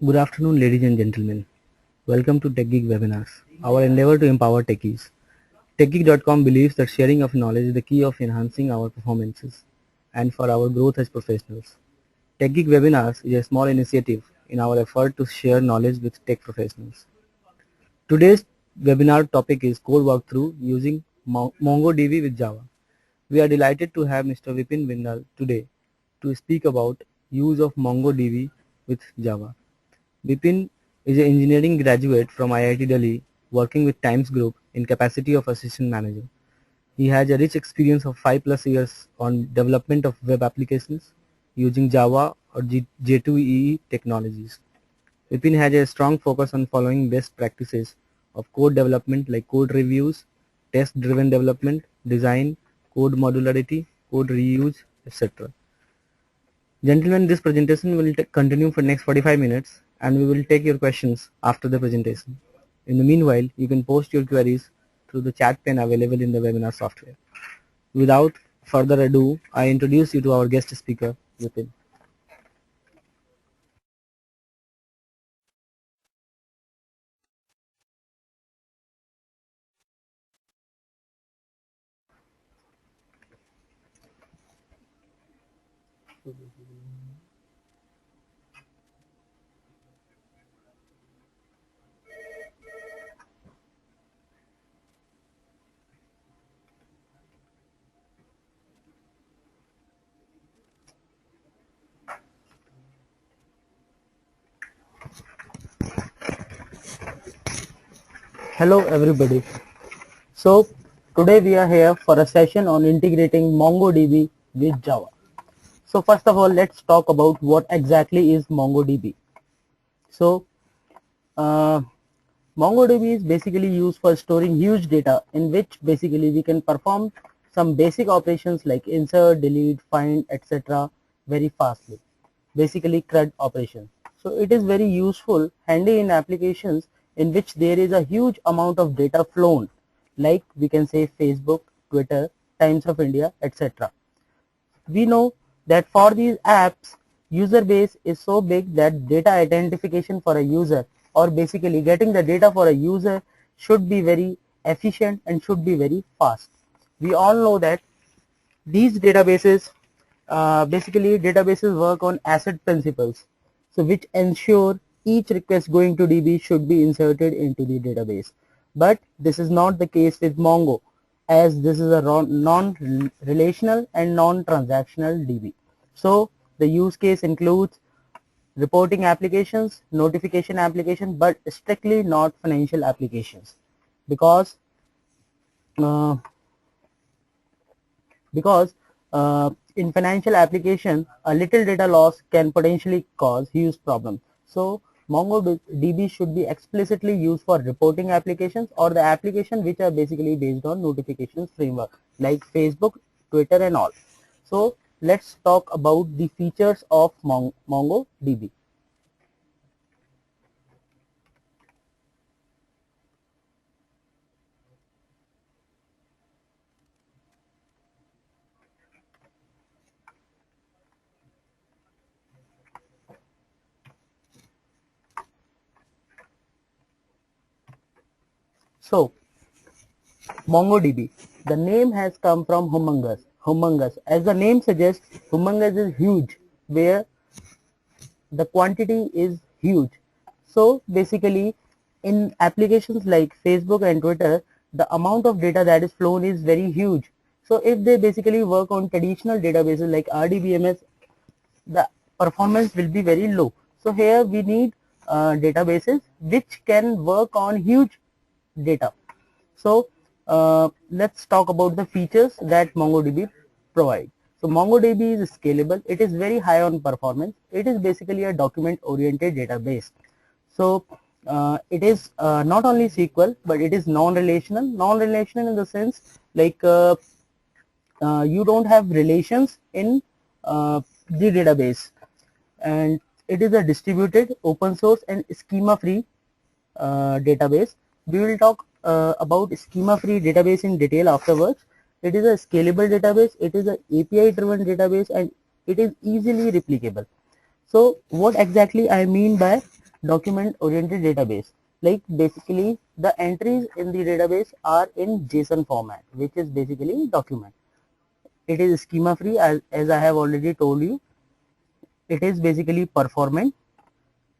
Good afternoon, ladies and gentlemen. Welcome to TechGeek webinars, our endeavor to empower techies. TechGeek.com believes that sharing of knowledge is the key of enhancing our performances and for our growth as professionals. TechGeek webinars is a small initiative in our effort to share knowledge with tech professionals. Today's webinar topic is code walkthrough using MongoDB with Java. We are delighted to have Mr. Vipin Vindal today to speak about use of MongoDB with Java. Vipin is an engineering graduate from IIT Delhi working with Times Group in capacity of assistant manager. He has a rich experience of 5+ years on development of web applications using Java or J2EE technologies. Vipin has a strong focus on following best practices of code development like code reviews, test-driven development, design, code modularity, code reuse, etc. Gentlemen, this presentation will continue for next 45 minutes and we will take your questions after the presentation. In the meanwhile, you can post your queries through the chat pane available in the webinar software. Without further ado, I introduce you to our guest speaker, Vipin. Hello everybody. So today we are here for a session on integrating MongoDB with Java. So first of all, let's talk about what exactly is MongoDB. So uh, MongoDB is basically used for storing huge data in which basically we can perform some basic operations like insert, delete, find, etc. very fastly. Basically CRUD operations. So it is very useful, handy in applications in which there is a huge amount of data flown, like we can say Facebook, Twitter, Times of India, etc. We know that for these apps, user base is so big that data identification for a user, or basically getting the data for a user, should be very efficient and should be very fast. We all know that these databases, basically databases work on ACID principles, so which ensure each request going to DB should be inserted into the database. But this is not the case with Mongo, as this is a non-relational and non-transactional DB. So the use case includes reporting applications, notification applications, but strictly not financial applications, because uh, because in financial application a little data loss can potentially cause huge problems. So MongoDB should be explicitly used for reporting applications or the application which are basically based on notifications framework like Facebook, Twitter and all. So let's talk about the features of MongoDB. So MongoDB. The name has come from humongous. Humongous. As the name suggests, humongous is huge, where the quantity is huge. So basically in applications like Facebook and Twitter, the amount of data that is flown is very huge. So if they basically work on traditional databases like RDBMS, the performance will be very low. So here we need databases which can work on huge data. So let's talk about the features that MongoDB provides. So MongoDB is scalable. It is very high on performance. It is basically a document-oriented database. So it is not only SQL, but it is non-relational. Non-relational in the sense like you don't have relations in the database, and it is a distributed, open source and schema free database. We will talk about schema free database in detail afterwards. It is a scalable database, it is an API driven database, and it is easily replicable. So what exactly I mean by document oriented database. Like basically the entries in the database are in JSON format, which is basically document. It is schema free, as I have already told you. It is basically performant.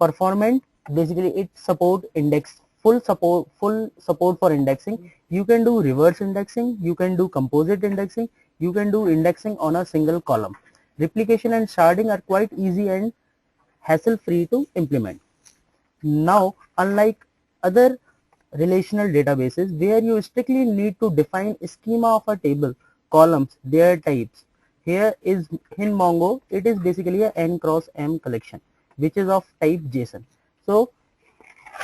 Performant, basically it support index, full support for indexing. You can do reverse indexing, you can do composite indexing, you can do indexing on a single column. Replication and sharding are quite easy and hassle free to implement. Now, unlike other relational databases where you strictly need to define a schema of a table, columns, their types, here is in Mongo, it is basically a n cross m collection which is of type JSON. So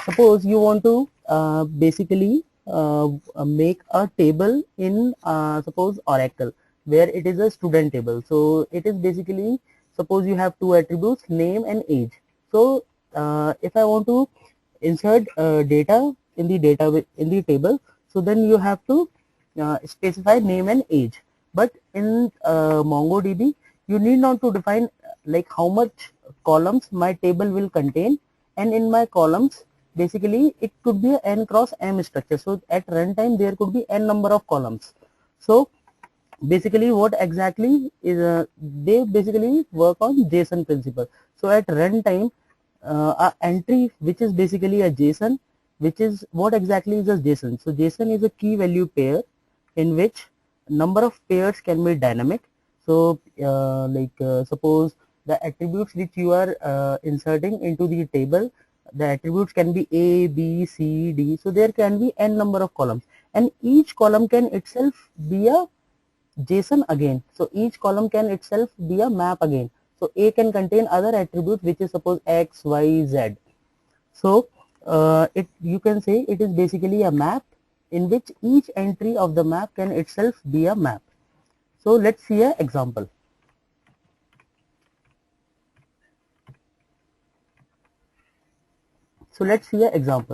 suppose you want to basically make a table in suppose Oracle, where it is a student table. So it is basically, suppose you have two attributes, name and age. So if I want to insert data in the table, so then you have to specify name and age. But in MongoDB, you need not to define like how much columns my table will contain, and in my columns basically it could be a n cross m structure. So at runtime there could be n number of columns. So basically what exactly is they basically work on JSON principle. So at runtime a entry which is basically a JSON, which is what exactly is a JSON. So JSON is a key value pair in which number of pairs can be dynamic. So suppose the attributes which you are inserting into the table, the attributes can be A, B, C, D. So there can be n number of columns, and each column can itself be a JSON again. So each column can itself be a map again. So A can contain other attributes which is suppose X, Y, Z. So you can say it is basically a map in which each entry of the map can itself be a map. So let's see an example. So let's see an example.